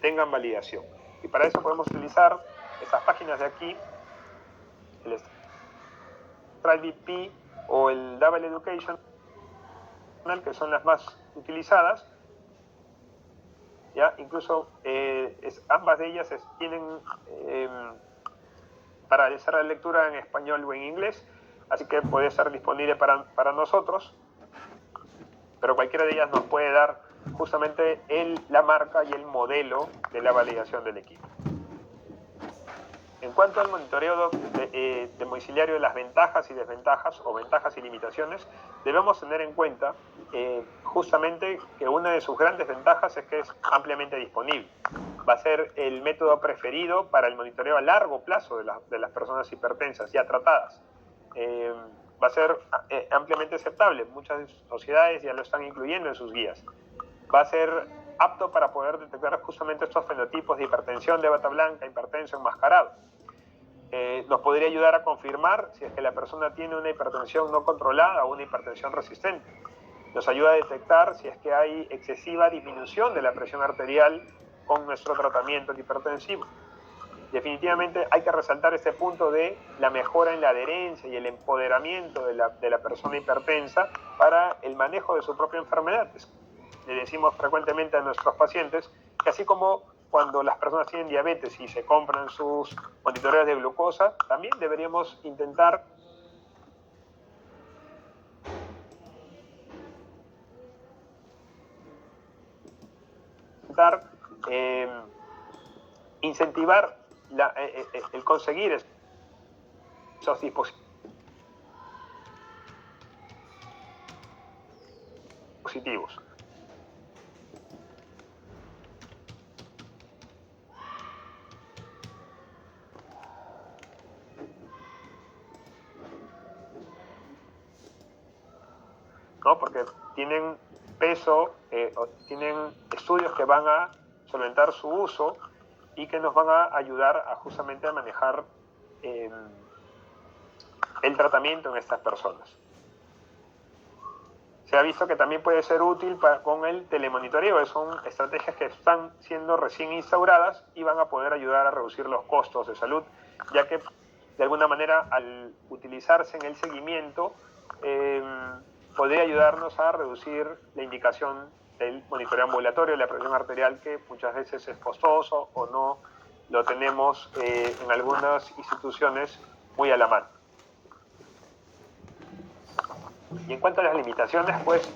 tengan validación. Y para eso podemos utilizar estas páginas de aquí, el StrideVP o el Double Education, que son las más utilizadas. ¿Ya? Incluso ambas de ellas tienen para hacer la lectura en español o en inglés, así que puede estar disponible para nosotros, pero cualquiera de ellas nos puede dar justamente la marca y el modelo de la validación del equipo. En cuanto al monitoreo domiciliario de las ventajas y desventajas, o ventajas y limitaciones, debemos tener en cuenta justamente que una de sus grandes ventajas es que es ampliamente disponible. Va a ser el método preferido para el monitoreo a largo plazo de las personas hipertensas ya tratadas. Va a ser ampliamente aceptable. Muchas sociedades ya lo están incluyendo en sus guías. Va a ser apto para poder detectar justamente estos fenotipos de hipertensión de bata blanca, hipertenso enmascarado. Nos podría ayudar a confirmar si es que la persona tiene una hipertensión no controlada o una hipertensión resistente. Nos ayuda a detectar si es que hay excesiva disminución de la presión arterial con nuestro tratamiento hipertensivo. Definitivamente hay que resaltar este punto de la mejora en la adherencia y el empoderamiento de la persona hipertensa para el manejo de su propia enfermedad. Le decimos frecuentemente a nuestros pacientes que así como cuando las personas tienen diabetes y se compran sus monitoreos de glucosa, también deberíamos intentar incentivar el conseguir esos dispositivos. ¿No? Porque tienen peso, tienen estudios que van a solventar su uso y que nos van a ayudar justamente a manejar el tratamiento en estas personas. Se ha visto que también puede ser útil con el telemonitoreo. Son estrategias que están siendo recién instauradas y van a poder ayudar a reducir los costos de salud, ya que de alguna manera al utilizarse en el seguimiento podría ayudarnos a reducir la indicación del monitoreo ambulatorio de la presión arterial, que muchas veces es costoso o no lo tenemos en algunas instituciones muy a la mano. Y en cuanto a las limitaciones, pues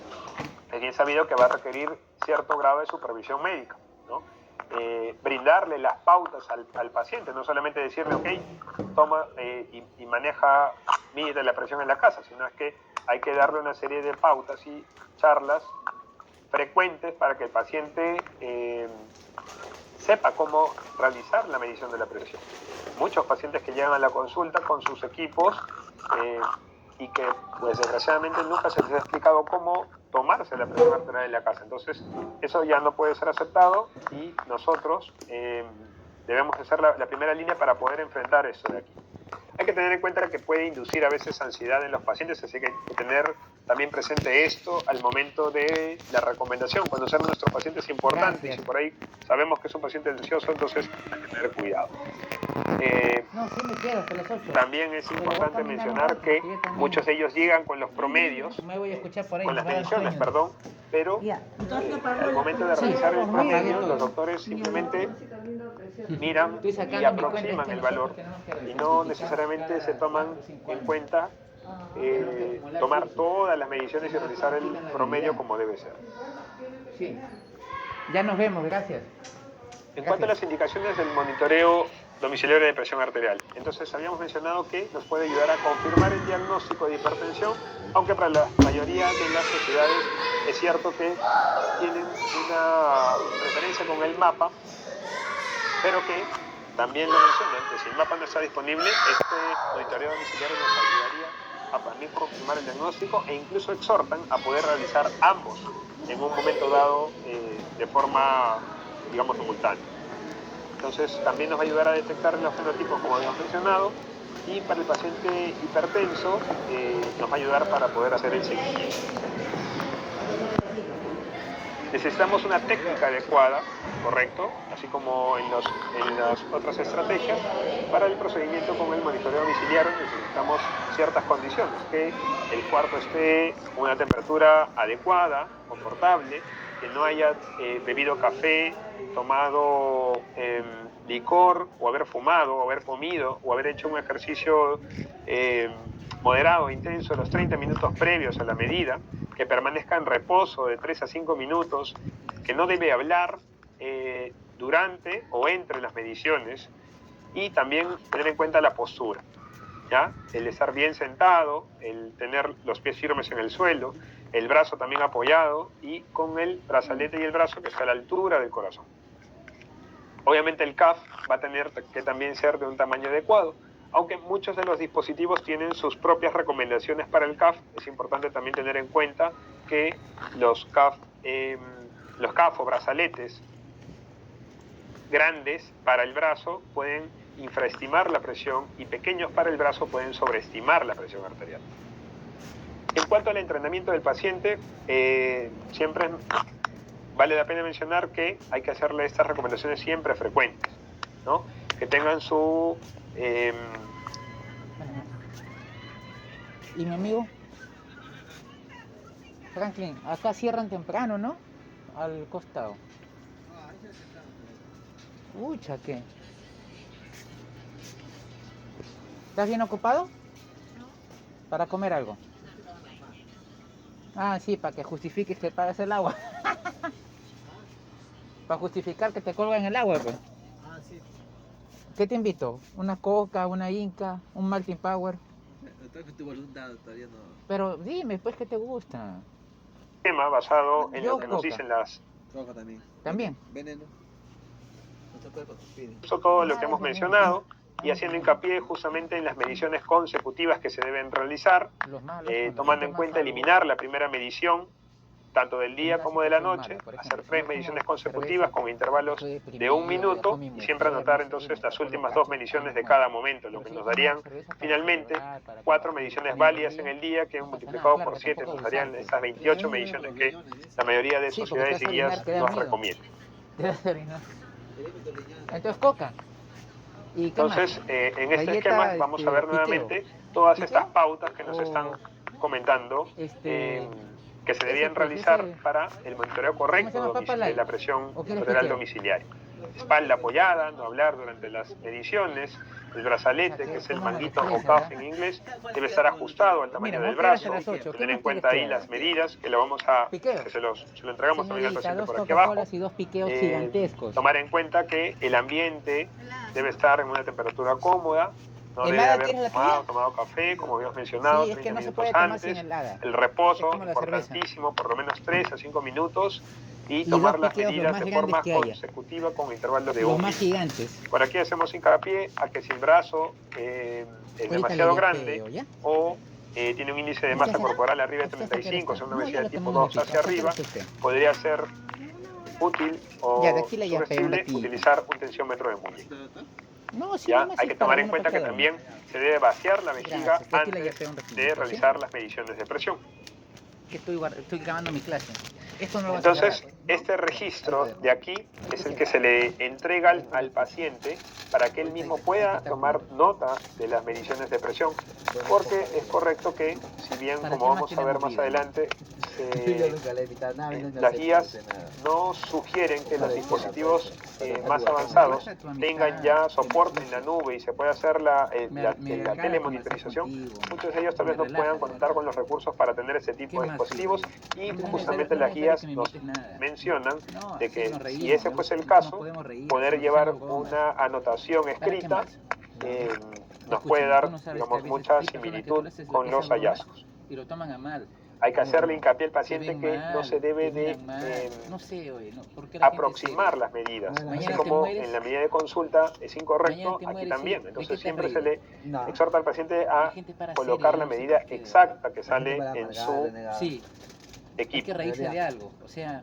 es bien sabido que va a requerir cierto grado de supervisión médica, ¿no? Brindarle las pautas al paciente, no solamente decirle, ok, toma y maneja, mide la presión en la casa, sino es que hay que darle una serie de pautas y charlas frecuentes para que el paciente sepa cómo realizar la medición de la presión. Muchos pacientes que llegan a la consulta con sus equipos y que pues desgraciadamente nunca se les ha explicado cómo tomarse la presión arterial en la casa. Entonces eso ya no puede ser aceptado y nosotros debemos hacer la primera línea para poder enfrentar esto de aquí. Hay que tener en cuenta que puede inducir a veces ansiedad en los pacientes, así que hay que tener también presente esto al momento de la recomendación. Cuando sea nuestro paciente es importante. Gracias. Y si por ahí sabemos que es un paciente ansioso, entonces hay que tener cuidado. También es importante mencionar que muchos de ellos llegan con los promedios, con las mediciones, perdón, pero al momento de realizar el promedio, los doctores simplemente miran y aproximan el valor y no necesariamente se toman en cuenta tomar todas las mediciones y realizar el promedio como debe ser. Sí. Ya nos vemos, gracias. En cuanto a las indicaciones del monitoreo domiciliario de presión arterial, entonces habíamos mencionado que nos puede ayudar a confirmar el diagnóstico de hipertensión, aunque para la mayoría de las sociedades es cierto que tienen una referencia con el mapa, pero que también lo mencionan, que si el mapa no está disponible, este monitoreo domiciliario nos ayudaría a también confirmar el diagnóstico e incluso exhortan a poder realizar ambos en un momento dado de forma, digamos, simultánea. Entonces también nos va a ayudar a detectar los fenotipos como habíamos mencionado, y para el paciente hipertenso nos va a ayudar para poder hacer el seguimiento. Necesitamos una técnica adecuada, correcto, así como en las otras estrategias. Para el procedimiento con el monitoreo domiciliario necesitamos ciertas condiciones, que el cuarto esté a una temperatura adecuada, confortable, que no haya bebido café, tomado licor, o haber fumado, o haber comido, o haber hecho un ejercicio moderado, intenso, los 30 minutos previos a la medida, que permanezca en reposo de 3 a 5 minutos, que no debe hablar durante o entre las mediciones, y también tener en cuenta la postura, ¿ya? El estar bien sentado, el tener los pies firmes en el suelo, el brazo también apoyado y con el brazalete y el brazo que está a la altura del corazón. Obviamente el CAF va a tener que también ser de un tamaño adecuado, aunque muchos de los dispositivos tienen sus propias recomendaciones para el CAF. Es importante también tener en cuenta que los CAF o brazaletes grandes para el brazo pueden infraestimar la presión y pequeños para el brazo pueden sobreestimar la presión arterial. En cuanto al entrenamiento del paciente, siempre vale la pena mencionar que hay que hacerle estas recomendaciones siempre frecuentes, ¿no? Que tengan su... ¿Y mi amigo? Franklin, acá cierran temprano, ¿no? Al costado. Ucha, ¿qué? ¿Estás bien ocupado? ¿Para comer algo? Ah, sí, para que justifiques que pagas el agua. Para justificar que te colgan el agua, pues. Ah, sí. ¿Qué te invito? ¿Una coca, una inca, un Martin Power? Tengo tu voluntad, todavía no. Pero dime, pues, ¿qué te gusta? Tema basado en Yo lo que nos coca. dicen las... Coca también. ¿También? Veneno. Nuestro cuerpo te pide. Eso todo lo que hemos mencionado y haciendo hincapié justamente en las mediciones consecutivas que se deben realizar, Los malos son tomando en los cuenta más eliminar la primera medición tanto del día como de la noche, Por ejemplo, hacer si 3 yo mediciones tomo consecutivas cerveza, con intervalos estoy de deprimido, 1 minuto dejo mi y siempre mujer, anotar no sé, entonces me las pongo últimas cacho, 2 mediciones de bueno. cada momento, lo Pero que si nos yo tomo darían cerveza para finalmente celebrar, para 4 compartir, mediciones ni válidas en dormir, el día, que no pasa multiplicado nada, por claro, 7 tampoco nos darían abusar, esas 28 mediciones que la mayoría de Sí, porque sociedades te y vas a orinar, guías te da nos miedo. recomiendan. Te vas a orinar. Entonces, coca. ¿Y qué más? Entonces, en este Galleta, esquema vamos a ver piqueo. nuevamente todas estas ¿Piqueo? pautas que nos O, están comentando que se debían ese, pues, realizar ese, para el monitoreo ¿cómo se correcto llama, Papa de Light? la presión ¿O quieres arterial piqueo? domiciliaria. Espalda apoyada, no hablar durante las mediciones, el brazalete, que es el ¿Cómo me manguito o expresa, cuff verdad? en inglés, debe estar ajustado al tamaño Mira, me del voy a quedar hasta brazo, las 8. ¿Qué tener en más quieres cuenta que ahí haga? las medidas, que lo vamos a, Piqueo. que se lo entregamos también al Señorita, paciente 2 por aquí abajo. Coca-Colas y 2 piqueos gigantescos. Tomar en cuenta que el ambiente debe estar en una temperatura cómoda, no debe ¿Helada haber quieres la fumado, tuya? tomado café, como habíamos mencionado, Sí, es que 30 no se minutos puede tomar sin antes. helada. El Es reposo, como la cerveza. importantísimo, por lo menos 3 a 5 minutos, y Y tomar 2 las piqueos los medidas más de grandes forma que haya. consecutiva con intervalos de Los 1 más minuto. gigantes. Por aquí hacemos hincapié a que si el brazo es Ahorita demasiado le grande diapeo, ¿ya? o tiene un índice de ¿Usted masa será? corporal arriba de ¿Usted hasta qué hora 35, o está? sea, una No, ya obesidad lo tipo tomamos 2 de pico. hacia ¿Hasta qué hora arriba, está usted? podría ser útil Ya, de o aquí le yapeo un sugestible ratito. utilizar un tensiómetro de muñeca. No, sí, ¿Ya? nomás Hay es que para tomar en uno cuenta para que cada uno. también se debe vaciar la vejiga Gracias, de aquí le antes yapeo un ratito, de ¿sí? realizar las mediciones de presión. Que estoy grabando mi clase. Esto no lo vas a Entonces, cerrar. este registro de aquí es el que se le entrega al paciente para que él mismo pueda tomar nota de las mediciones de presión, porque es correcto que, si bien, ¿Para como qué vamos más a ver tenemos más vida? adelante, Yo nunca le he invitado nada, no las sé guías nada. no sugieren que los dispositivos más Ayuda, avanzados ayuda a tu amistad. tengan ya soporte en la nube y se pueda hacer la Me agrada telemonitorización. conversar contigo. Muchos de ellos tal vez Me no puedan relaja, conectar de con los recursos para tener ese tipo de más dispositivos sirve? y No es justamente necesario- las no es guías necesario que me nos invites nada. mencionan No, de así que nos si reímos, ese nos fuese el nos caso, podemos reír, poder hacemos llevar bromas. una anotación ¿Para qué escrita más? nos puede Escúchame, dar, tú no sabes que a digamos, veces mucha hay personas que tú similitud le haces con esas los bromas hallazgos. y lo toman a mal. Hay que hacerle hincapié al Se paciente ven que no mal, se debe te de miran mal. No sé, oye, no, ¿por qué la gente aproximar las medidas. Bueno, Así mañana te como mueres, en la medida de consulta es mañana incorrecto, te aquí mueres, también. ¿de qué Entonces te siempre has se le No. exhorta al paciente La a gente para colocar seria, la yo no sé medida por qué. exacta que La gente sale para en amargar, su renegada. Sí, hay equipo. que reírse de Realidad. algo. O sea,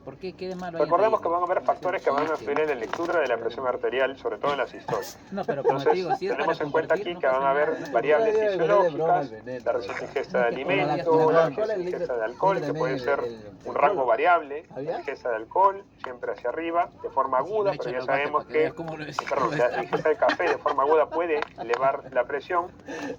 ¿Por qué? ¿Qué de malo hay en Recordemos que reírme? van a haber factores que van a influir en la lectura de la presión arterial, sobre todo en la sistólica. No, pero como te Entonces, digo, si es para tenemos en cuenta compartir, aquí no que van a pasa haber nada. variables Yo le broma fisiológicas, al veneno, la reciente ingesta de No, que todavía alimentos, está la mal. reciente ingesta de alcohol, que puede ser un rango variable, la ¿Sabías? ingesta de alcohol, siempre hacia arriba, de forma Sí, no aguda, he hecho pero ya los gatos sabemos para que veas que, cómo lo perdón, la ingesta de café de forma aguda puede elevar la presión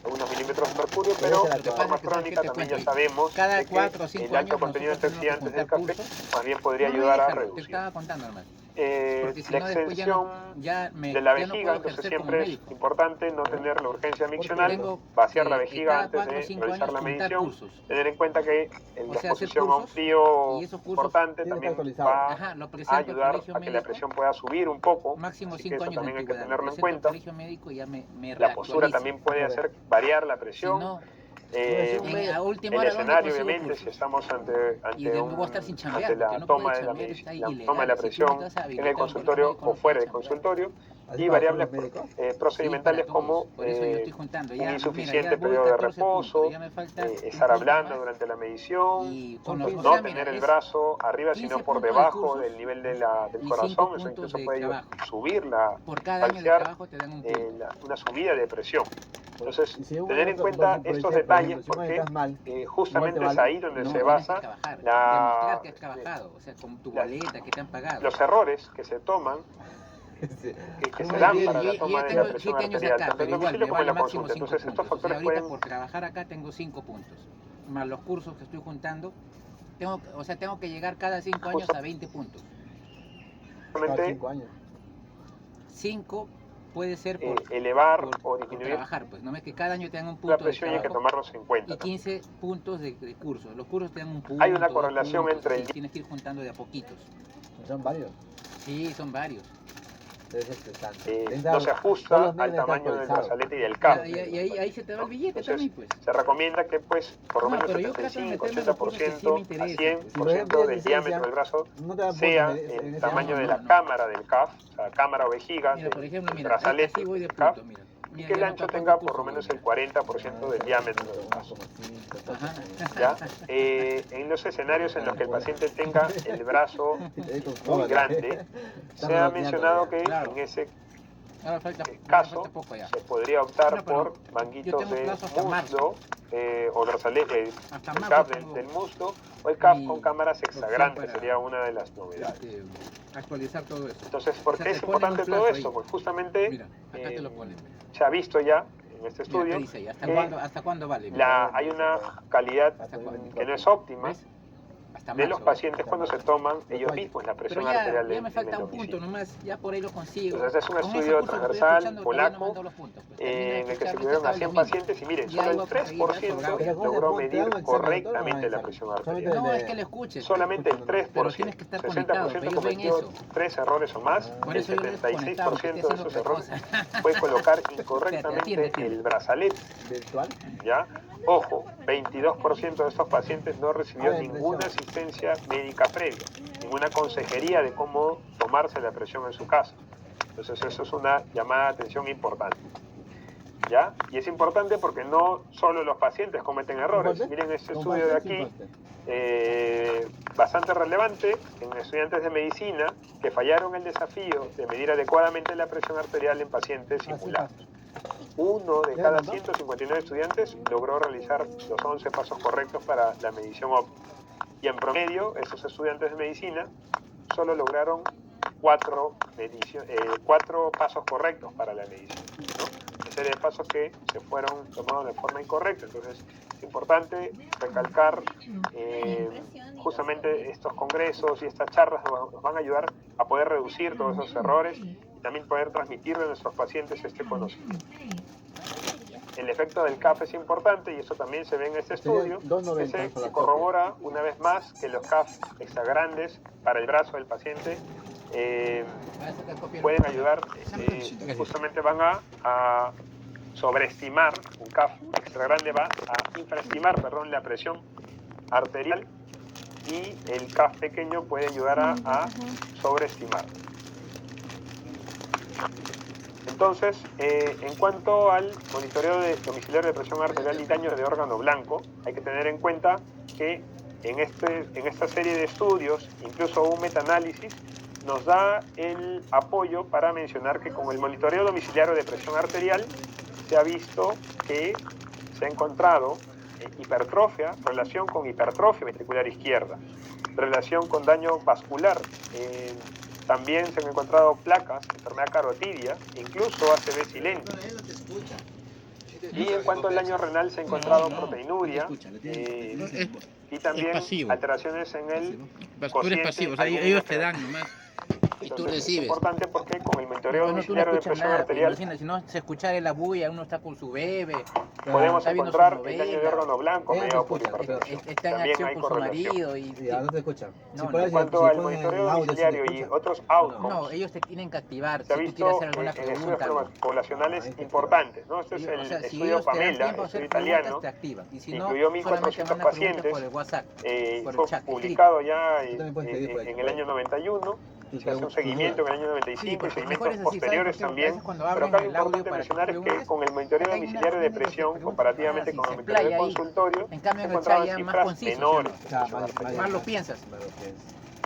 a unos milímetros de mercurio, pero Lo que de pasa forma es que, ¿sabes qué crónica te también cuento? ya sabemos Cada de que 4 o 5 el alto años contenido de nosotros tenemos que antioxidantes del juntar café cursos. más bien podría No, ayudar a déjalo, te reducir. estaba contando nomás. Porque si La no, después ya no, extensión de la ya no vejiga, puedo entonces ejercer como siempre es médico. importante no tener la urgencia miccional, Tengo vaciar la que vejiga cada antes 4 o de 5 realizar años la juntar medición, cursos. tener en cuenta que en O la sea, hacer exposición a un cursos, frío y esos cursos importante tiene que también estar actualizado. va Ajá, lo a presento al ayudar colegio a que la médico, presión pueda subir un poco, máximo así que 5 eso años de también hay que antigüedad. Lo tenerlo en presento al cuenta. colegio médico y ya me La postura reactualiza. también puede hacer variar la Si presión. no, Eh, a última el hora, ¿dónde escenario, consigo obviamente, si cursos? estamos Y de nuevo voy a estar sin chambear, ante porque la no puede toma de chambear, está la toma de ilegal. la Si tú no presión te vas en a el habilitar a un colegio consultorio médico, o no fuera puedes del chambear. consultorio, ¿Así y para todos variables los médicos? Sí, para procedimentales todos. como Por eso yo estoy juntando. un Ya, mira, ya insuficiente voy periodo de 14 puntos. reposo, Ya me falta un estar punto hablando más. durante la medición, Y con o los, o no sea, mira, tener el es brazo arriba 15 sino por puntos de debajo cursos del nivel del y 5 corazón, eso puntos incluso de puede trabajo. subir Por cada año de falsear trabajo te dan un punto. una subida de presión. Entonces, Y si un tener año en cuenta por estos ejemplo, detalles si un año porque estás mal, justamente igual es te vale. ahí donde No, se tienes que basa trabajar. la, Demostrar que has trabajado. O sea, con tu boleta, que te han pagado. los errores que se toman, Sí. que se No, dan yo, para yo- la yo toma ya de tengo la presión 7 años arterial, acá, tanto en pero igual domicilio me como en vale la máximo consulta. 5 Entonces, estos puntos. O sea, factores ahorita pueden por trabajar acá tengo 5 puntos. Más los cursos que estoy juntando. Tengo que llegar cada 5 años a 20 puntos. Cada justamente 5 años. 5 puede ser por elevar o por disminuir trabajar, pues no es que cada año te dan un la punto de presión y hay que trabajo tomarlos en cuenta. y 15 puntos de cursos. Los cursos te dan un punto, Hay una 2 correlación puntos, entre así, el tienes que ir juntando de a poquitos. Son varios. Sí, son varios. Debe ser estresante. no se Todos ajusta los al meses están tamaño del actualizados. brazalete y del Ya, cable. y ahí se te va el billete Entonces, también, pues. se recomienda que pues por lo No, menos pero yo trato de 75, meterme en los cursos que sí me 80% a interesan. 100% Si por ejemplo del tienes diámetro licencia, del brazo no te dan sea puntos en el ese tamaño año. de No, la no. cámara del CAF, o sea, cámara o vejiga Mira, por ejemplo, del mira, brazalete así voy de del CAF, punto, mira. y Mira, que el ya ancho no tenga cuántos por lo cursos menos voy, el 40% del diámetro del brazo. 1,5, Ajá. ¿Ya? En los escenarios en los que el paciente tenga el brazo muy grande, se ha mencionado que Claro. en ese Ahora falta caso poco ya. se podría optar No, pero por yo manguitos tengo de plazo hasta muslo o brazalete, Hasta el marzo CAF tengo del muslo o el CAF mi con cámaras opción hexagrandes, para- sería una de las novedades. Actualizar todo eso. Entonces, ¿por O sea, qué te es ponen importante un todo plazo esto? ahí. Pues justamente Mira, acá te lo ponen. se ha visto ya en este Mira, estudio ¿qué dice ahí? que ¿Hasta cuándo vale? Mira, hay una calidad Hasta que no es óptima ¿ves? Hasta de los marzo. pacientes cuando se toman ellos Oye, mismos la Pero presión ya, arterial ya me en falta el un punto domicilio. nomás, ya por ahí lo consigo. Entonces es un Con ese estudio curso que estoy transversal escuchando, todavía no me han polaco dado los puntos. Pues. Termina de en el que se escuchar, incluyeron a ahorita 100 estaba el pacientes y miren, Ya solo iba el a conseguir, ya 3% sobrado. Pero ¿cómo logró te dan medir un examen, correctamente doctor, la o presión solamente arterial. No, es que le escuches. Solamente el 3%, Pero tienes que estar conectado, 60% pero ellos ven cometió eso. 3 errores o más, Por el eso yo lo he desconectado, porque 76% estoy de haciendo esos otra errores cosa. fue colocar Atiende, incorrectamente atiende. el brazalete, virtual. ¿ya? Ojo, 22% de estos pacientes no recibió Ah, ninguna impresión. asistencia médica previa, ninguna consejería de cómo tomarse la presión en su casa. Entonces eso es una llamada de atención importante, ¿ya? Y es importante porque no solo los pacientes cometen errores. ¿Comparte? Miren este ¿Comparte? estudio de Sí, aquí, comparte. bastante relevante en estudiantes de medicina que fallaron el desafío de medir adecuadamente la presión arterial en pacientes Así simulados. pasa. Uno de ¿Ya cada mandó? 159 estudiantes logró realizar los 11 pasos correctos para la medición óptima. Y en promedio, esos estudiantes de medicina solo lograron 4 pasos correctos para la medición, ¿no? Una serie de pasos que se fueron tomados de forma incorrecta. Entonces, es importante recalcar justamente estos congresos y estas charlas nos van a ayudar a poder reducir todos esos errores y también poder transmitirle a nuestros pacientes este conocimiento. El efecto del CAF es importante y eso también se ve en este estudio, Serían 2.90 que se por la corrobora una vez más que los CAF exagrandes para el brazo del paciente pueden ayudar, justamente van a sobreestimar, un CAF extra grande va a infraestimar, perdón, la presión arterial y el CAF pequeño puede ayudar a sobreestimar. Entonces, en cuanto al monitoreo domiciliario de presión arterial y daño de órgano blanco, hay que tener en cuenta que en esta serie de estudios, incluso un metaanálisis, nos da el apoyo para mencionar que con el monitoreo domiciliario de presión arterial se ha visto que se ha encontrado hipertrofia, relación con hipertrofia ventricular izquierda, relación con daño vascular. También se han encontrado placas, enfermedad carotidia, incluso ACV silente. Y en cuanto al daño renal se ha encontrado proteinuria y también alteraciones en el Tú eres pasivo, o sea, ellos te dan nomás. Y tú recibes. Es importante porque con el monitoreo Bueno, tú no domiciliario de escuchas presión nada, arterial imagina, si no se escuchara la bulla, uno está con su bebé, podemos está viendo encontrar su el daño de novela, órgano blanco Ellos mediado por te escuchan, hipertensión. está en También acción hay con su correlación. marido y... Ya, no te escuchan. No, Si no. En cuanto al monitoreo domiciliario y otros outcomes, No, ellos te tienen que activar se ha si tú quieres visto hacer alguna en estudios pregunta. poblacionales importantes, ¿no? Este es O el sea, si estudio ellos te dan Pamela, tiempo a estudio hacer preguntas, italiano, te activan. Y si no, incluyó solamente 1.400 manda preguntas pacientes, por el WhatsApp, por el fue chat publicado ya Tú también puedes pedir por ahí, en el año 91, se hace un seguimiento en el año 95 y porque mejor seguimientos es así, ¿sabes? posteriores Porque a también, veces cuando pero abren acá lo el audio importante para que mencionar es que preguntes, con el monitoreo acá hay domiciliario unas de líneas que presión, preguntan comparativamente nada, con se el monitoreo de explaya ahí. consultorio, En se cambio en el chat encontraban ya más cifras conciso, menores. ¿sí o no? Más lo piensas.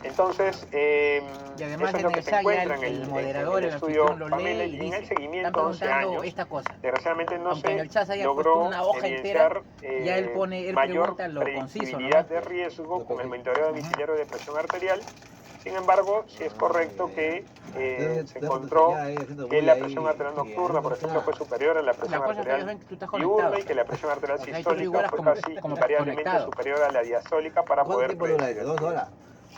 Entonces, Y además eso es en lo el que se chat ya encuentra en el moderador, el el estudio anfitrión lo Pamela lee y y en el dice, están seguimiento 11 preguntando años. esta cosa. Desgraciadamente no Aunque en se el chat se haya puesto logró una hoja evidenciar entera, ya él pone, él mayor pregunta lo conciso predictibilidad nomás. de riesgo con el monitoreo domiciliario de presión arterial. Sin embargo, sí es correcto que se encontró que la presión arterial nocturna, por ejemplo, fue superior a la presión La cosa es que ellos arterial ven que tú estás diurna conectado. y que la presión arterial O sea, tú sistólica igualas fue como- casi como invariablemente conectado. superior a la diastólica para ¿Cuánto poder tiempo dura predecir eso? el 2 horas.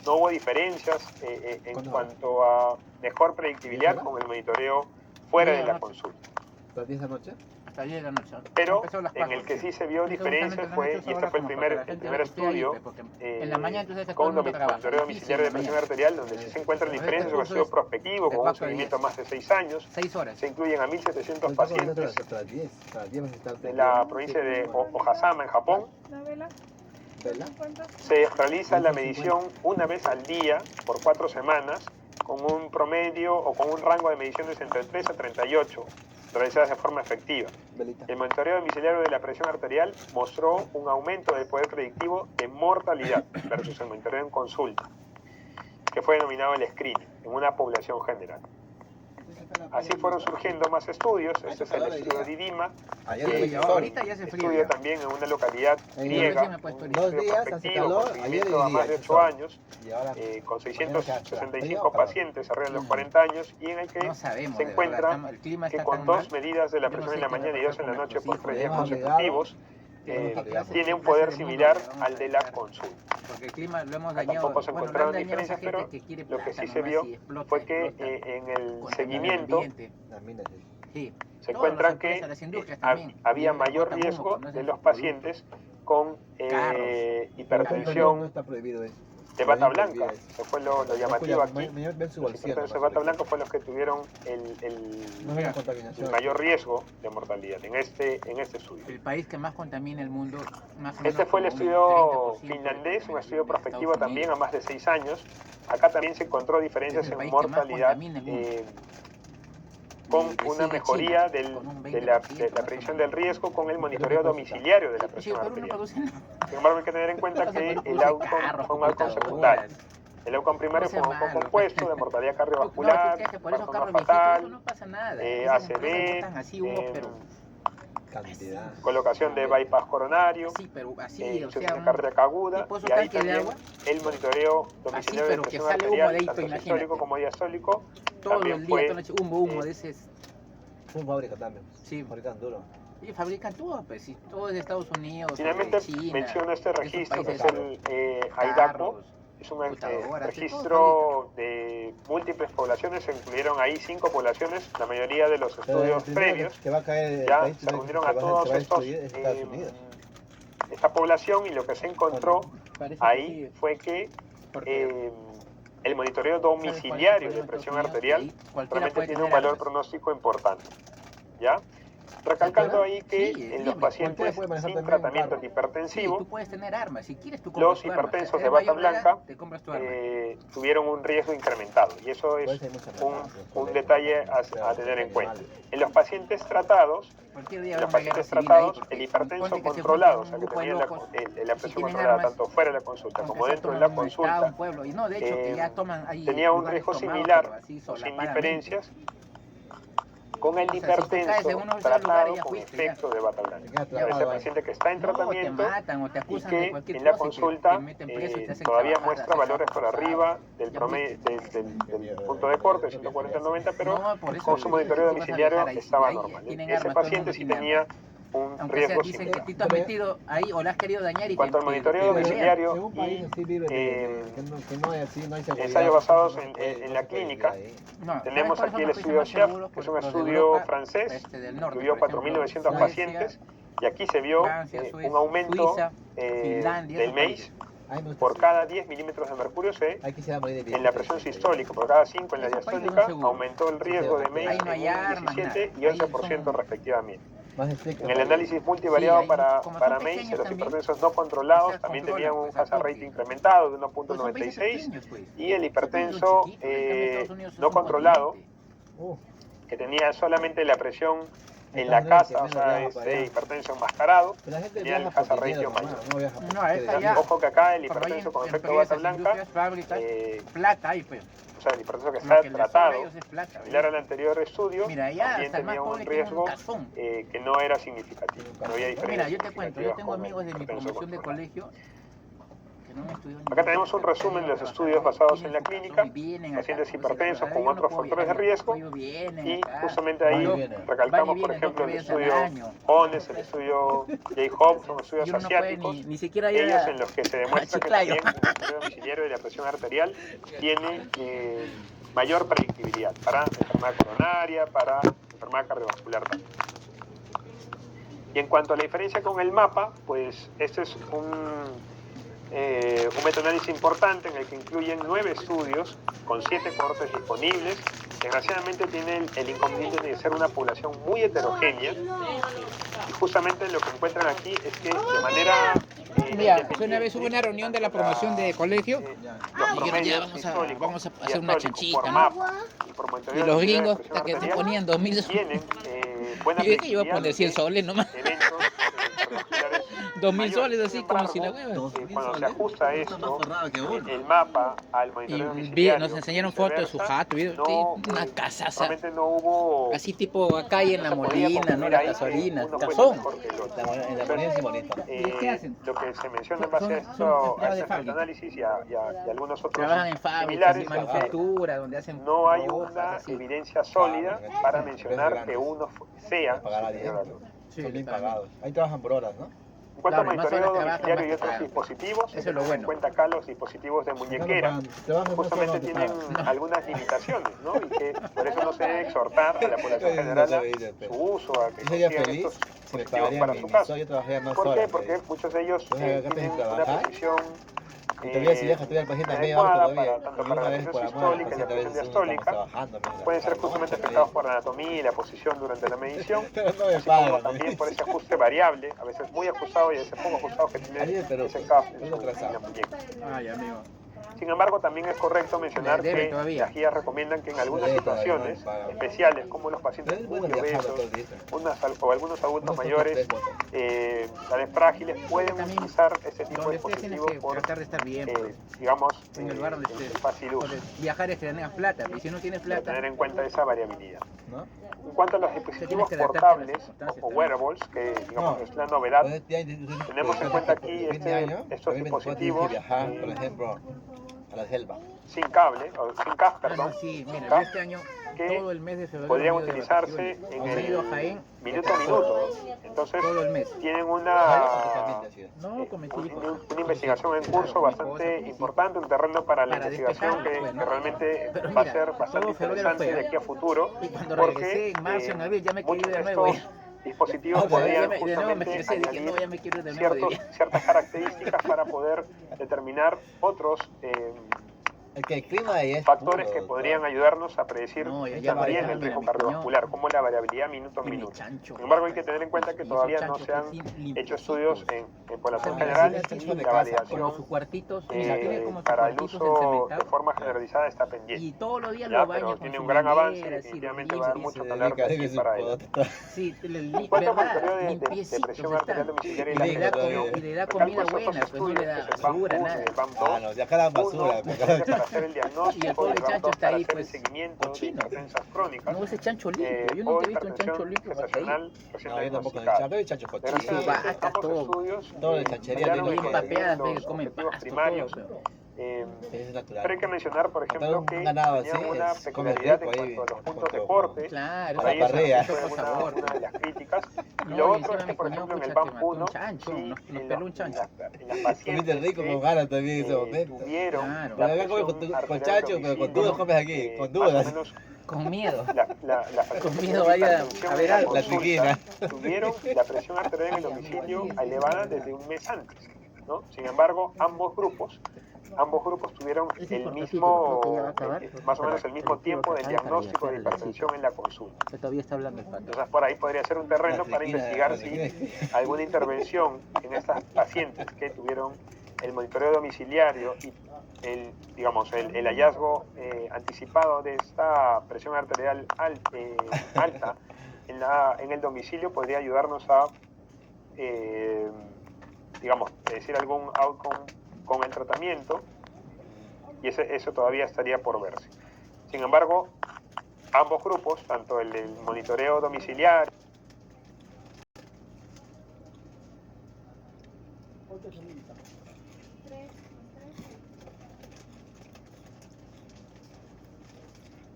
no hubo diferencias en ¿Cuánto? cuanto a mejor predictibilidad ¿10 horas? con el monitoreo fuera de la Ajá. consulta. ¿Las 10 de la noche? Hasta 10 de la noche. Pero Empezó a las en 4, el que sí se vio Eso diferencias justamente lo han fue, hecho y este ahora fue el como primer, para que la el gente primer esté ahí, estudio pues, porque en la mañana tú sabes que todo con el mundo trabaja. monitoreo domiciliario de presión arterial, donde sí se encuentra diferencias sobre estudio prospectivo con un 4 a seguimiento 10. más de 6 años. 6 horas. Se incluyen a 1.700 Hasta pacientes las 10. Hasta las 10 vas a estar de la provincia de Ohasama, en Japón. ¿Vela? Se realiza la medición una vez al día por 4 semanas, con un promedio o con un rango de mediciones entre 3 a 38, realizadas de forma efectiva. Velita. El monitoreo domiciliario de la presión arterial mostró un aumento del poder predictivo de mortalidad versus el monitoreo en consulta, que fue denominado el screening, en una población general. Así fueron surgiendo más estudios. Este es el estudio de Didima, Ahorita ya hace frío. estudio también en una localidad griega, un Dos estudio días hace prospectivo calor, con ayer seguimiento a y más día, de hace 8 sol. años, Y ahora con mañana se 665 calor. pacientes arriba de los 40 años, y en el que No sabemos, se de verdad, encuentra el clima que está con tan 2 mal. medidas de la Yo no presión sé en la qué va a mañana y pasar 2 en la con noche por nuestros 3 días hijos. consecutivos, tiene un poder similar al de la consulta. Porque el clima lo hemos Acá dañado. tampoco se Bueno, encontraron lo han dañado diferencias, esa gente pero que quiere lo que plata sí se nomás vio y explota, fue que explota, en el contamina el seguimiento ambiente. Las minas, sí. Sí. se Todas encuentra las que empresas, las industrias también, había y mayor botan humo riesgo cuando hacen de los sus productos. pacientes con Carros. No hipertensión está prohibido eso. de bata blanca, que fue lo llamativo aquí. Ven su Los bolsillo. hipertensos de bata blanca fueron los que tuvieron No hay el contaminación. mayor riesgo de mortalidad en este estudio. El país que más contamina el mundo, más o menos Este fue el como un estudio 30% de finlandés, un estudio contaminación de prospectivo Estados también a Unidos. más de 6 años. Acá también se encontró diferencias Es el en país que más mortalidad contamina el mundo. con Le una sigue mejoría China, con un de la 20% más o predicción menos. del riesgo con el monitoreo domiciliario de la presión Perú no arterial. produce nada. Sin embargo, hay que tener en cuenta que Perú el produce outcome carros, fue un outcome computadoras. secundario. El outcome primario No fue sea un outcome malo. compuesto de mortalidad No, cardiovascular, tú crees que por esos parto no carros viejitos eso fatal, no pasa nada. Esas empresas ACV, botan así humos, pero Cantidad. colocación de bypass coronario, así, pero así, o insuficiencia sea, cardíaca aguda, tipo esos y ahí tanques de también agua, el monitoreo domiciliario pero de que presión sale humo de arterial, ahí, tanto imagínate. sistólico como diastólico, todo también el día, fue toda la noche, humo de ese. Un fábrica también. Sí. Fabrican duro. Y fabrican todo, pues, sí, todo es de Estados Unidos, Finalmente de China, menciono este esos registro que es países, el AIDACO. carros. Es un computadoras, registro de múltiples poblaciones, se incluyeron ahí 5 poblaciones, la mayoría de los estudios previos. Que va a caer el Ya país se reunieron a todos estos, Estados Unidos. esta población, y lo que se encontró Parece que ahí sí, fue que porque el monitoreo domiciliario de presión arterial cualquiera realmente puede tiene un tener valor armas. pronóstico importante. ¿Ya? Recalcando ahí que Sí, en los libre. pacientes Cualquiera puede manejar sin también un tratamiento carro. Sí, antihipertensivo, tú puedes tener armas. Si quieres, tú compras los tu arma. hipertensos Si de eres bata mayor de edad, blanca te compras tu arma. tuvieron un riesgo incrementado y eso Por es eso hay mucha un, metástasis, un colegio, detalle metástasis, a tener en cuenta. animales. En los pacientes tratados, Cualquier día en habrá los una guerra pacientes civil ahí, tratados, porque el hipertenso ponte que se controlado, o juntan sea un que grupo de tenía locos la y presión tienen controlada armas, tanto fuera de la consulta aunque como sea dentro de toman la un estado, consulta, un pueblo, y no, de hecho, que ya toman ahí tenía un lugares riesgo tomados, similar pero así o sin solapadamente. diferencias con el O sea, si tú caes en hipertenso uno de esos lugares, tratado ya con fuiste, ya. efecto de bata Se blanca. queda O sea, atrapado ese ahí. paciente que está en No, te tratamiento matan o te y acusan de que cualquier en la cosa y consulta te meten preso y te hacen todavía trabajar, muestra hacer valores trabajo por arriba forzado. del Ya promedio fuiste. del punto de corte, 140 al 90, pero No, por eso con su monitoreo tú vas a viajar domiciliario ahí. estaba Ahí normal. tienen Ese armas, todo el paciente mundo sí tiene tenía armas. un Aunque sea, riesgo dicen que similar. tú te has metido ahí o la has querido dañar y Cuanto al monitoreo te pelean. domiciliario En un país y así libre que no hay así, no hay seguridad. ensayos basados no se en, puede- en no la se puede vivir clínica, ahí. No, tenemos ¿sabes aquí el cuáles son estudio los países más SHEF, seguros? que es un Los de estudio Europa, francés, del norte, incluyó por ejemplo, 4.900 Suecia, pacientes y aquí se vio Francia, un aumento Suiza, Finlandia, del esos MACE países. Ahí me gusta por así. cada 10 milímetros de mercurio C Ahí quisiera morir de en la viejito, presión dicen que sistólica, por cada 5 en la Esos países son diastólica, seguros. aumentó el riesgo de MACE Ahí no hay en un armas, 17 y nada. Ahí 11% son- respectivamente. Más estricto. En el ¿no? análisis Sí, multivariado ahí, para como son MACE, pequeños los también, hipertensos no o controlados sea, también controlan, tenían un pues, al hazard toque. rate incrementado de Pues son países 1.96 pequeños, pues. y el Esos países son hipertenso chiquitos, en cambio Estados Unidos es no un controlado, continente. que tenía solamente la presión en Estados la Unidos casa, que o menos sea, viaja para ese allá. hipertenso enmascarado, Pero la gente tenía el viaja por hazard dinero, ratio nomás, mayor. no viaja por No, es quiere allá. vivir. Ojo que acá el Como hay hipertenso con en efecto bata empresas, blanca, industrias, fábricas, eh, plata hay, pues. o sea, el hipertenso que Lo está que les sobra a tratado, ellos es plata. similar al anterior estudio, Mira, allá también hasta el más tenía un pobre tiene un riesgo cazón. que no era significativo, no había diferencias Mira, yo te cuento, yo significativas tengo con el amigos de mi hipertenso promoción de controlado. colegio que no han estudiado ni Acá nada, tenemos un pero resumen de los trabajar estudios ahí, basados tienen en la su cazón clínica, y vienen acá, pacientes como dicen, hipertensos "Ah, con yo no otros puedo factores de viajar, riesgo ellos vienen y acá, justamente Van y ahí vienen. recalcamos, van y por vienen ejemplo, 2 el veces al estudio año. ONES, el estudio J-HOPE, son estudios Y uno no puede asiáticos, ni siquiera ir ellos a, en los que se a demuestra que Chiclayo. también el monitoreo domiciliario de la presión arterial tiene mayor predictibilidad para enfermedad coronaria, para enfermedad cardiovascular también. Y en cuanto a la diferencia con el mapa, pues este es un metaanálisis importante en el que incluyen 9 estudios con 7 cohortes disponibles. Desgraciadamente tiene el inconveniente de ser una población muy heterogénea y justamente lo que encuentran aquí es que de manera Mira, una vez hubo una reunión de la promoción de colegio los dijeron, promedios ya vamos a hacer una diastólicos chanchita, por ¿no? mapa y por Y monitoreo los de gringos presión hasta que te arterial ponían 2000 soles. tienen buena Y dije, yo voy a predictibilidad poner 100 de soles nomás. eventos cardiovasculares 2000 soles mayores. así Sin como si la embargo, hueva. cuando se ajusta esto, el mapa al monitoreo Y domiciliario, nos enseñaron y fotos de su viceversa, jato, una casaza. realmente no hubo, Así tipo acá hay en no la se podía Molina, ¿no? concluir La ahí que gasolina, uno fuese cazón. mejor que el otro. En la Molina es bonita. ¿Y qué hacen? Lo que se menciona en Son- base a son esto, a empleados de este fábrica. análisis y a algunos otros Trabajan en fábricas, similares, en es que manufactura, donde hacen no hay ropas, una así. evidencia sólida Claro, para empresas mencionar grandes. que uno sea Les pagará bien, superior al ¿no? otro. Sí, Son bien les pagan pagados. Ahí trabajan por horas, ¿no? En cuanto Claro, a y más monitoreo horas trabajan, domiciliario más y te otros pagan. dispositivos, Eso es hay lo que tener en bueno. cuenta acá los dispositivos de muñequera, Trabajan justamente no tienen pagan. algunas limitaciones, ¿no? Y que por eso no se debe exhortar a la población general a su uso, a que Yo sería consigan feliz estos si me dispositivos pagarían para mi su mi caso. sueldo, yo trabajaría más ¿Por qué? horas. Porque muchos de ellos Yo acá tienen tengo que una trabajar. posición Y todavía si dejas todavía el paciente a media hora adecuada todavía. para, tanto Porque para una la vez presión por amor al sistólica y la paciente a presión veces uno estamos diastólica, trabajando. pueden ser justamente afectados por la anatomía y la posición durante la medición, Pero no me así como pagan. también por ese ajuste variable, a veces muy ajustado y a veces poco ajustado que tiene Ahí en Perú, ese CAF pues, en lo trazado. la muñeca. Ay, amigo. Sin embargo, también es correcto mencionar Debe que todavía. las guías recomiendan que en algunas Debe todavía, situaciones no pagan. especiales, como los pacientes Pero es muy bueno viajar obesos, todo el día. o algunos adultos Unos mayores, tres votos. tales frágiles, pueden También, utilizar ese tipo de donde estés tienes dispositivos que por, tratar de estar bien, pues. digamos, En el lugar donde el estés. fácil uso. Porque viajar es que tengas plata, y si no tienes De plata, tener en cuenta esa variabilidad. ¿No? En cuanto a los tienes dispositivos que adaptarte a las portables circunstancias o también. wearables, que digamos No. es la novedad, Pues tenemos en cuenta aquí fin de año, estos 2024 tienes que dispositivos viajar, por ejemplo, a la selva. sin cable, o sin CAF, Ah, perdón, no, sí, sin mira, yo CAF, este año, que todo el mes de febrero podrían me he ido de utilizarse vacaciones. en Me he ido a el Jaén, minuto a minuto. Entonces, todo el mes. tienen Totalmente así es. No, con mis hijos. una investigación en Claro, curso con mi esposa, bastante con mis importante, un terreno para la Para investigación despejar, que, bueno. que realmente Pero va a mira, ser bastante todo febrero interesante fue, de aquí a futuro, Y cuando porque regresé en marzo, en abril, ya me quería muchos ir de de nuevo. estos dispositivos Ah, pero podrían de nuevo me justamente estresé, dije, añadir no, ya me quiero ir de nuevo de viaje. ciertas características para poder determinar otros Es que el clima ahí es factores puro, que podrían ayudarnos a predecir No, ya también va, el mira, riesgo mi cardiovascular, como la variabilidad minuto a Y mi minuto. chancho. Sin embargo, hay que tener en cuenta que Y todavía esos no chanchos se han que sí, hecho limpiecitos. estudios en población O sea, general mira, y chancho de la casa, Como validación sus cuartitos, mira, tiene como sus para el cuartitos uso de encementados. forma generalizada está pendiente. Y todos los días ¿Ya? lo Pero bañas con tiene su un gran avance y manguera, así lo definitivamente va a dar limpia. se mucho que hablar de dedica a aquí ese para adelante. podcast. Sí, En cuanto al ¿verdad? monitoreo de Limpiecitos presión están. arterial domiciliaria y Y la le da, federación, y y le da recalco comida estos dos buena, pues no le estudios, da que es el BAM basura, 1 y nada. el BAM Ah, 2. no, ya cada Uno basura. es para hacer el Y el diagnóstico y pobre el BAM chancho 2 está para ahí, hacer el pues, seguimiento de cochino. hipertensas crónicas No, ese chancho limpio. Yo nunca o he visto un chancho hipertensión limpio más ahí. gestacional recién No, yo tampoco. diagnosticada. Acá hay chancho Y cochino. sus Desgraciadamente, vacas, ambos todo. estudios Todo el chanchería fallaron tiene en Bien que- conseguir papeadas, los que comen objetivos pasto, primarios. todo. Es natural. Pero hay que mencionar, por Matar ejemplo, un que ganado tenían así una es- come peculiaridad rico en ahí, cuanto a los con puntos de todo. corte. Claro, Por ahí la parrilla. eso es eso sabor. una de las críticas. Y No, lo y otro encima es que, mi por cuñado, ejemplo, en el pucha, que BAM mató 1, un chancho, sí, nos peló un chancho. en las Comiste pacientes rico que con ganas también en ese momento. tuvieron Claro. Porque la acá comes presión con arterial chancho, pero con domicilio, dudas comes aquí, con más o dudas. menos Con miedo. las pacientes Con que miedo tuvieron vaya hipertensión a ver en la algo. La consulta tiquina. tuvieron la presión arterial en el domicilio elevada desde un mes antes, ¿no? Sin embargo, ambos grupos tuvieron el mismo, más o menos el mismo tiempo del diagnóstico de hipertensión en la consulta. Que todavía está hablando el pato. Entonces, por ahí podría ser un terreno La para triquina, investigar la si triquina. alguna intervención en estas pacientes que tuvieron el monitoreo domiciliario y el hallazgo anticipado de esta presión arterial alta en el domicilio podría ayudarnos a, decir algún outcome con el tratamiento, y eso todavía estaría por verse. Sin embargo, ambos grupos, tanto el del monitoreo domiciliario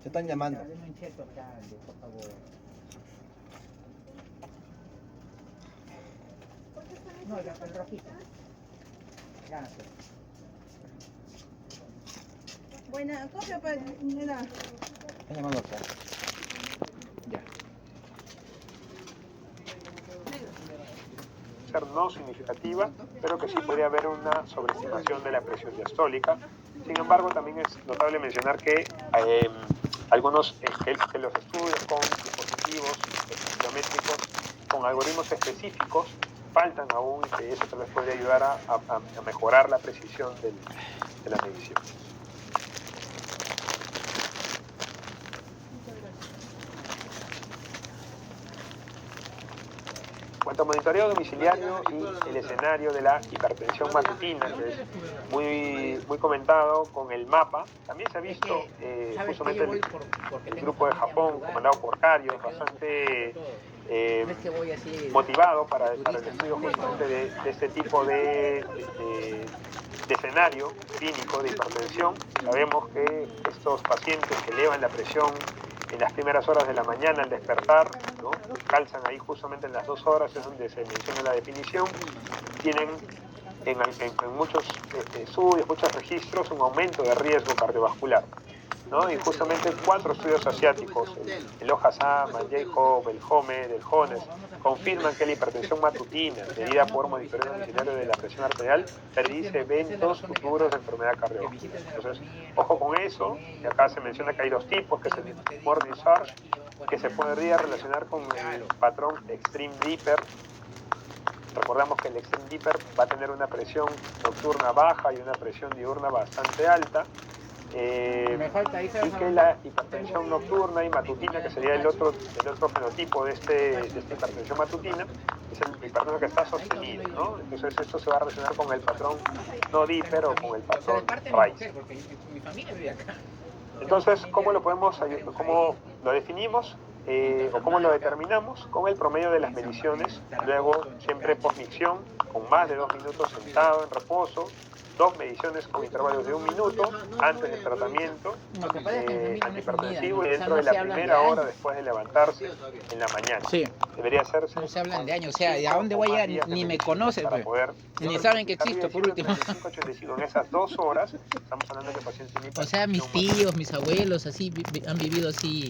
Se están llamando. Dale un injerto acá, por favor. No, el rojito. Gracias. Buena, copia para nena. Están llamando acá. Ya. ser no significativa, pero que sí puede haber una sobreestimación de la presión diastólica. Sin embargo, también es notable mencionar que algunos que los estudios con dispositivos biométricos con algoritmos específicos faltan aún, y que eso tal vez podría ayudar a mejorar la precisión de la medición. En cuanto a monitoreo domiciliario y el escenario de la hipertensión matutina, que es muy comentado con el mapa, también se ha visto justamente el grupo de Japón, comandado por Cario, bastante motivado para el estudio justamente de este tipo de escenario clínico de hipertensión. Sabemos que estos pacientes que elevan la presión en las primeras horas de la mañana al despertar, ¿no?, calzan ahí justamente en las 2 horas, es donde se menciona la definición, tienen en muchos estudios, muchos registros, un aumento de riesgo cardiovascular, ¿no? Y justamente 4 estudios asiáticos, el Ohasama, el J-Hope, el HOMED, el HONES, confirman que la hipertensión matutina, medida por monitoreo domiciliario de la presión arterial, predice eventos futuros de enfermedad cardiovascular. Entonces, ojo con eso, y acá se menciona que hay 2 tipos, que es el morning surge, que se podría relacionar con el patrón extreme dipper. Recordamos que el extreme dipper va a tener una presión nocturna baja y una presión diurna bastante alta. Y que la hipertensión nocturna y matutina, que sería el otro fenotipo de esta hipertensión matutina, es el hipertensión que está sostenido, ¿no? Entonces esto se va a relacionar con el patrón no dipper o con el patrón Rice. Entonces, ¿cómo lo definimos? O cómo lo determinamos? Con el promedio de las mediciones, luego siempre por micción, con más de 2 minutos sentado en reposo, 2 mediciones con intervalos de 1 minuto antes del tratamiento antihipertensivo y dentro de la primera hora después de levantarse en la mañana. Sí. Debería hacerse. No se hablan de años, o sea, ¿y a dónde voy a llegar? Ni me conocen, para pues. poder, Ni saben que existo, por último. 35-85 en esas 2 horas, estamos hablando de que el paciente tiene O sea, mis tíos, mis abuelos, así han vivido así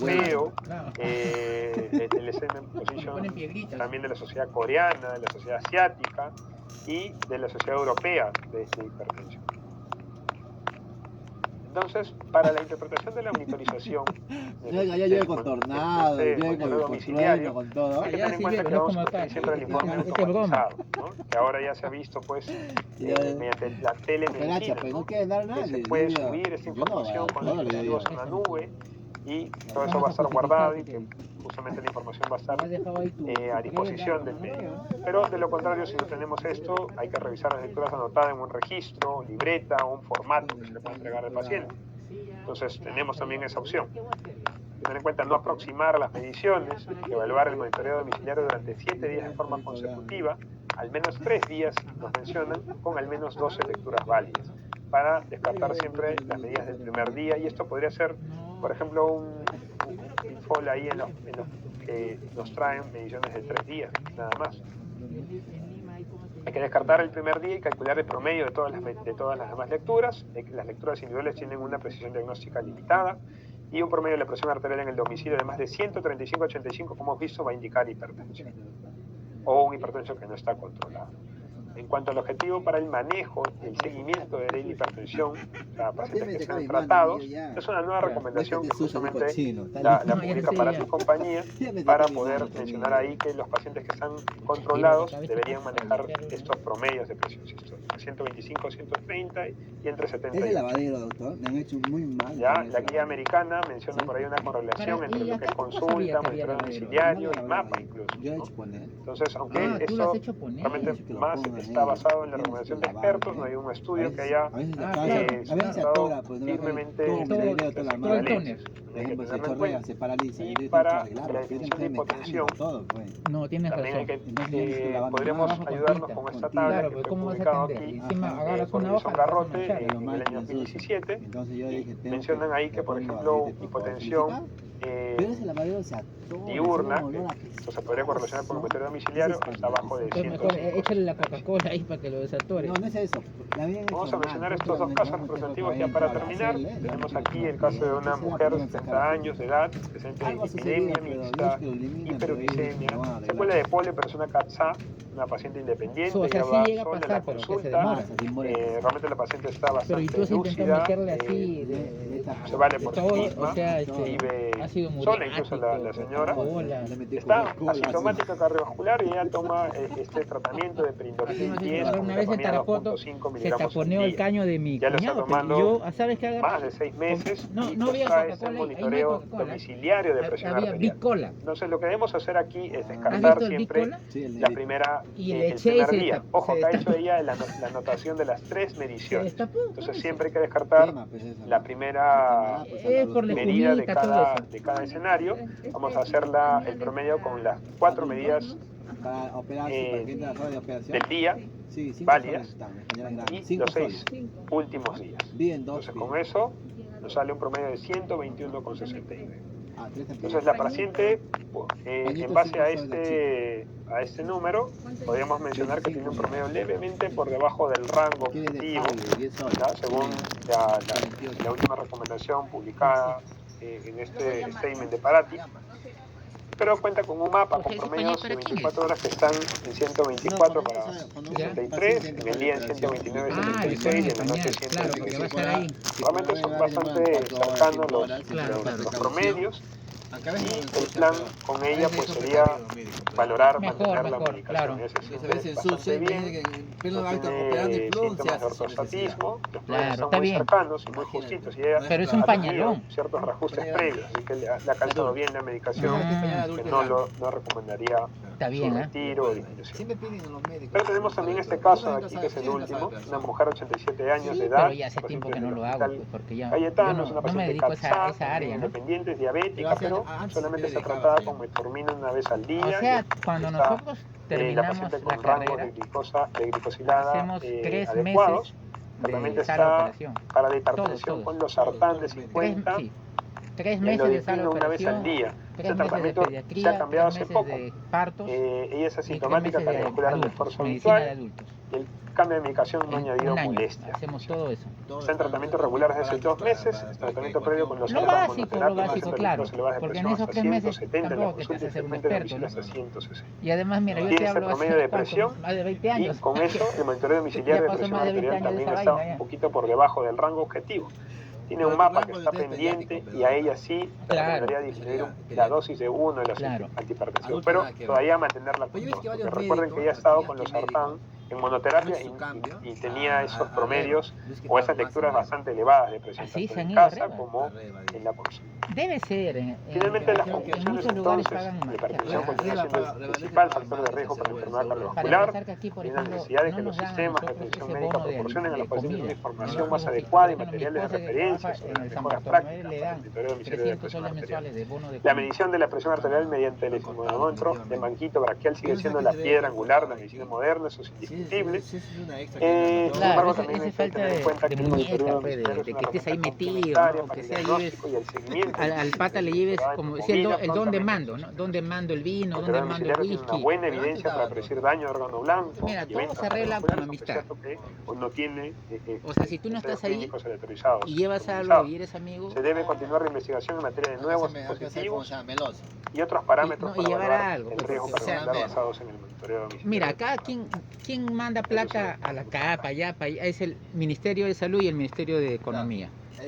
europeo, Claro. el SM Position Ponen piedritas. también de la sociedad coreana, de la sociedad asiática y de la sociedad europea de hipertensión. Entonces, para la interpretación de la monitorización, Yo con tornado, yo con trueno, con todo. hay que tener en cuenta que vamos a tener siempre el informe automatizado, ¿no? Que ahora ya se ha visto, pues, mediante la telemedicina, Pues no ¿no? quiere dar nada. Que se puede subir esta información con los dispositivos en la nube y todo eso va a estar guardado y que justamente la información va a estar a disposición del médico. Pero de lo contrario, si no tenemos esto, hay que revisar las lecturas anotadas en un registro, libreta o un formato que se le pueda entregar al paciente. Entonces tenemos también esa opción. Tener en cuenta no aproximar las mediciones, evaluar el monitoreo domiciliario durante 7 días en forma consecutiva, al menos 3 días nos mencionan, con al menos 12 lecturas válidas, para descartar siempre las medidas del primer día. Y esto podría ser, por ejemplo, un folio ahí en los que nos traen mediciones de 3 días, nada más. Hay que descartar el primer día y calcular el promedio de todas las demás lecturas. Las lecturas individuales tienen una precisión diagnóstica limitada y un promedio de la presión arterial en el domicilio de más de 135-85, como hemos visto, va a indicar hipertensión o un hipertenso que no está controlado. En cuanto al objetivo para el manejo y el seguimiento de la hipertensión para pacientes que sean tratados, es una nueva recomendación que justamente la publica para tu compañía, para poder mencionar ahí que los pacientes que están controlados deberían manejar estos promedios de presión sistólica, 125, 130 y entre 70 y 80. Es el lavadero, doctor, me han hecho muy mal. Ya, la guía americana menciona por ahí una correlación entre lo que es consulta, monitoreo domiciliario y mapa incluso, ¿no? Entonces, aunque eso realmente más está basado en la recomendación de expertos, no hay un estudio que haya estado firmemente se paraliza. y para la definición de hipotensión también hay que podríamos ayudarnos con esta tabla que fue publicado aquí por Wilson Garrote en el año 2017. Mencionan ahí que, por ejemplo, hipotensión diurna, que se podría correlacionar con el monitoreo domiciliario, está abajo de 105. Échale la Coca-Cola ahí para que lo desatore. No es eso. Vamos a mencionar estos dos casos representativos ya para terminar. Tenemos aquí el caso de una mujer de 70 años de edad, presente en epidemia mixta, hiperuricemia, secuela de polio, pero es una CATSA, una paciente independiente, O sea, ya va sí llega a sola en pasar, la pero que se consulta. demora. Realmente la paciente está Pero bastante incluso intentó lúcida, meterle así se vale por sí todo, misma, o sea, vive ácido sola incluso la señora, Coca-Cola. está asintomática cardiovascular y ella toma este tratamiento de Prindorfin 10 con una vez en Tarapoto 2.5 se miligramos al taponeó el día. caño de mi Ya lo está cuñado, tomando yo, ¿sabes qué más de 6 meses No, y no nos había trae Coca-Cola, ese ahí no hay monitoreo Coca-Cola. domiciliario de presión Había arterial. Big Cola. Entonces lo que debemos hacer aquí es ¿Has descartar visto el Big siempre Cola? la primera, Y el le eché y primer se día. destapó, Ojo, se que ha hecho destapó. ella la anotación de las 3 mediciones. Se destapó, Entonces siempre hay que descartar la primera por la medida de espumita, todo eso. cada escenario. Vamos a hacer el promedio con las 4 medidas para operarse, para que entre a la sala de operación. del día Sí, válidas y cinco los 6 soles. últimos días. Bien, dos. Entonces con eso nos sale un promedio de 121,69. Tres Entonces la paciente, en base a este número, podríamos mencionar que tiene un promedio levemente por debajo del rango objetivo, ¿ya? Según la última recomendación publicada en este statement de Parati, pero cuenta con un mapa con promedios de 24 horas que están en 124 para 63, en el día en 129, 76 y en la noche 135. Realmente son bastante cercanos los promedios. Y el plan con ella pues sería valorar mantener la medicación. Ese es bastante bien, no tiene síntomas de ortostatismo, los promedios son muy cercanos y muy justitos. Y ella pero es un pañalón. Ciertos reajustes previos, así que le ha calzado bien la medicación, que no recomendaría su retiro o disminución. Pero tenemos también este caso de aquí, que es el último, una mujer de 87 años de edad. Pero ya hace tiempo que no lo hago, pues, porque ya Cayetano, es una no me paciente dedico a esa CATSA, área, ¿no? independiente, es diabética, pero solamente está tratada con metformina una vez al día. O sea, cuando nosotros la terminamos paciente la con rangos carrera, de glicosilada hacemos 3 adecuados. meses Tratamiento de sala está operación. para la hipertensión Todos. con los sartán de 50 3 y meses de sala endodipino una vez al operación, día. 3 Este meses de tratamiento se pediatría, ha cambiado 3 hace meses poco. de partos Ella es y 3 asintomática meses de cardiovascular de adultos, esfuerzo medicina de habitual. adultos. Y el cambio de medicación no ha añadido Un año molestia. hacemos todo eso. Está en tratamiento regular desde hace 2 meses, tratamiento previo con los Lo órganos básico, monoterápicos, claro, se le va de porque en presión esos hasta 3 meses 170 en la tampoco que te consulta y haces ser un frecuente de experto, domicilio ¿no? hasta 160. Y además, mira, yo Tiene te ese hablo promedio de hace presión más de 20 y años. con eso el monitoreo domiciliario de pasó presión más de 20 arterial años de también esa está vaina, ya. un poquito por debajo del rango objetivo. tiene un mapa que está pendiente y a ella sí le Claro. recomendaría disminuir la dosis de uno de los Claro. antihipertensivos, pero todavía mantenerla con dos, porque recuerden que ella ha estado con los sartán en monoterapia y tenía esos promedios o esas lecturas bastante elevadas de presión, Así tanto se en han ido casa arriba. como en la consulta. Debe ser. Finalmente, las en conclusiones muchos lugares entonces, pagan la más. hipertensión Arriba, continúa siendo arriba, el arriba, principal arriba, factor de riesgo para seguro, enfermedad seguro. Para cardiovascular. empezar, que aquí, por Hay una ejemplo, necesidad de no que nos los dan a sistemas de nosotros atención ese médica bono proporcionen a los pacientes una comida. información Nosotros, más por adecuada y ejemplo, mi materiales de esposa que referencia trabaja sobre en las el San mejoras Bartolomé prácticas le para el dan monitoreo domiciliario de 300 presión soles arterial. mensuales de bono de La comida. medición de la presión arterial mediante el esfimotermómetro de manguito braquial sigue siendo la piedra angular de la medicina moderna, eso es indiscutible. Sin Claro, embargo, también hay ese que falta tener en cuenta de que el monitoreo muñeca, pues, domiciliario es de una que estés ahí herramienta metido, ¿no? complementaria O para que el sea lleves diagnóstico y el seguimiento. al pata le lleves Monitorada como de si el, hemoglobina el don de prontamente mando, ¿no? Dónde mando el vino, el dónde monitoreo mando el domiciliario tiene una whisky. buena evidencia para predecir daño de órgano blanco Mira, y todo eventos se arregla con cardiovasculares, aunque es amistad. cierto que no tiene O sea, si tú no ensayos estás ahí clínicos aleatorizados y llevas algo randomizados. y eres amigo, Se debe continuar la investigación en materia de nuevos dispositivos y otros parámetros y para llevar evaluar algo, el pues, riesgo porque, o sea, cardiovascular basados en el monitoreo domiciliario. mira, acá quién manda plata a la capa, allá, para allá, es el Ministerio de Salud y el Ministerio de Economía.